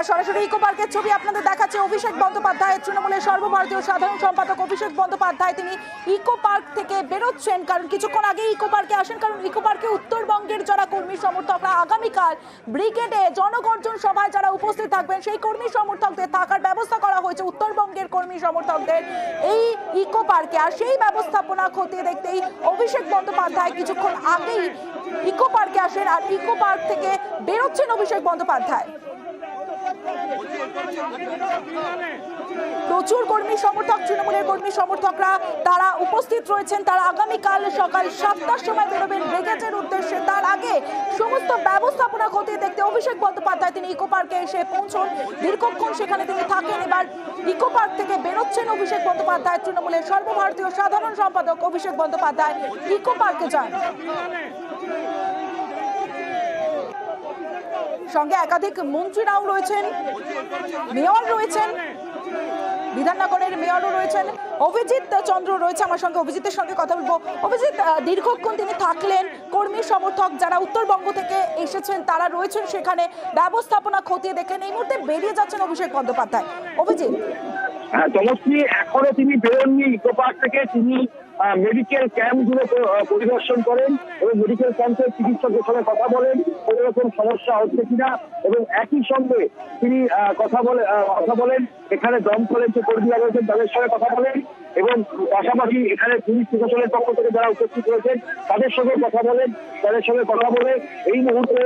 সরাসরি ইকো পার্কের ছবি আপনাদের দেখাচ্ছে অভিষেক বন্দ্যোপাধ্যায়, তৃণমূলের সর্বভারতীয় সাধারণ সম্পাদক অভিষেক বন্দ্যোপাধ্যায় তিনি ইকো পার্ক থেকে বেরোচ্ছেন, কারণ কিছুক্ষণ আগে ইকো পার্কে আসেন। কারণ ইকো পার্কে উত্তরবঙ্গের যারা কর্মী সমর্থকরা আগামীকাল ব্রিগেডে জনগর্জন সভায় যারা উপস্থিত থাকবেন, সেই কর্মী সমর্থকদের থাকার ব্যবস্থা করা হয়েছে উত্তরবঙ্গের কর্মী সমর্থকদের এই ইকো পার্কে। আর সেই ব্যবস্থাপনা খতিয়ে দেখতেই অভিষেক বন্দ্যোপাধ্যায় কিছুক্ষণ আগেই ইকো পার্কে আসেন, আর ইকো পার্ক থেকে বেরোচ্ছেন অভিষেক বন্দ্যোপাধ্যায়। প্রচুর কর্মী সমর্থক, তৃণমূলের কর্মী সমর্থকরা তারা উপস্থিত রয়েছেন। তারা আগামীকাল সকাল 7টার সময় বেরোবেন ব্রিগেডের উদ্দেশ্যে। তার আগে সমস্ত ব্যবস্থাপনা খতিয়ে দেখতে অভিষেক বন্দ্যোপাধ্যায় তিনি ইকো পার্কে এসে পৌঁছন। দীর্ঘক্ষণ সেখানে তিনি থাকেন। এবার ইকো পার্ক থেকে বেরোচ্ছেন অভিষেক বন্দ্যোপাধ্যায়, তৃণমূলের সর্বভারতীয় সাধারণ সম্পাদক অভিষেক বন্দ্যোপাধ্যায় ইকো পার্কে যান। সঙ্গে একাধিক মন্ত্রীরাও রয়েছেন, মেয়র রয়েছেন, বিধাননগরের মেয়রও রয়েছেন, অভিজিৎ চন্দ্র রয়েছে আমার সঙ্গে। অভিজিতের সঙ্গে কথা বলবো। অভিজিৎ, দীর্ঘক্ষণ তিনি থাকলেন, কর্মী সমর্থক যারা উত্তরবঙ্গ থেকে এসেছেন তারা রয়েছেন সেখানে, ব্যবস্থাপনা খতিয়ে দেখলেন, এই মুহূর্তে বেরিয়ে যাচ্ছেন অভিষেক বন্দ্যোপাধ্যায়। অভিজিৎ, তমশ্রী, এখনো তিনি বেরোননি ইকো পার্ক থেকে। তিনি মেডিকেল ক্যাম্পগুলো পরিদর্শন করেন এবং মেডিকেল ক্যাম্পের চিকিৎসকের সঙ্গে কথা বলেন কোনো রকম সমস্যা হচ্ছে কিনা, এবং একই সঙ্গে তিনি কথা বলেন এখানে দমকলের যে কর্মীরা রয়েছেন তাদের সঙ্গে কথা বলেন, এবং পাশাপাশি এখানে পুলিশ প্রশাসনের পক্ষ থেকে যারা উপস্থিত রয়েছেন তাদের সঙ্গে কথা বলে এই মুহূর্তে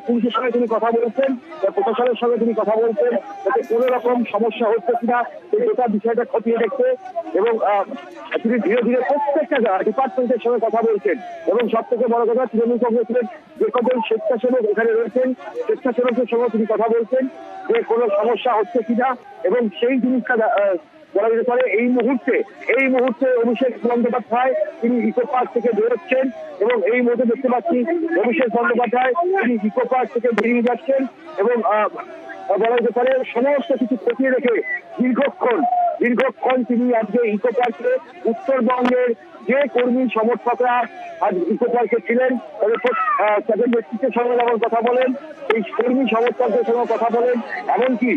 পুলিশের সঙ্গে তিনি কথা বলেছেন, প্রশাসনের সঙ্গে তিনি কথা বলছেন যাতে কোনো রকম সমস্যা হচ্ছে কিনা সেই গোটা বিষয়টা খতিয়ে দেখতে, এবং তিনি ধীরে ধীরে প্রত্যেকটা ডিপার্টমেন্টের সঙ্গে কথা বলছেন। এবং সব থেকে বড় কথা, তৃণমূল কংগ্রেসের যে কজন স্বেচ্ছাসেবক এখানে রয়েছেন স্বেচ্ছাসেবকের সঙ্গে তিনি কথা বলছেন যে কোনো সমস্যা হচ্ছে কিনা, এবং সেই জিনিসটা বলা যেতে পারে এই মুহূর্তে অভিষেক বন্দ্যোপাধ্যায় তিনি ইকো পার্ক থেকে বেরোচ্ছেন, এবং এই মুহূর্তে দেখতে পাচ্ছি অভিষেক বন্দ্যোপাধ্যায় তিনি ইকো পার্ক থেকে বেরিয়ে যাচ্ছেন, এবং বলা যেতে পারে সমস্ত কিছু খতিয়ে রেখে দীর্ঘক্ষণ তিনি আজকে ইকো পার্কে উত্তরবঙ্গের যে কর্মী সমর্থকরা আজ ইকো পার্কে ছিলেন তাদের নেতৃত্বের সঙ্গে যখন কথা বলেন, এই কর্মী সমর্থকদের সঙ্গে কথা বলেন, এমনকি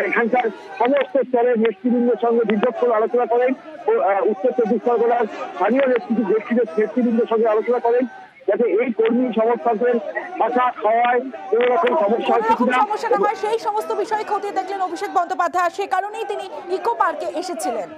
এখানকার সমস্ত স্তরের নেতৃবৃন্দের সঙ্গে দীর্ঘক্ষণ আলোচনা করেন, উত্তর চব্বিশ পরগনার স্থানীয় নেতৃবৃন্দের সঙ্গে আলোচনা করেন যাতে এই কর্মী সমর্থকদের থাকা খাওয়ায় কোনো রকম সমস্যা না হয় সেই সমস্ত বিষয় খতিয়ে দেখলেন অভিষেক বন্দ্যোপাধ্যায়। সে কারণেই তিনি ইকো পার্কে এসেছিলেন।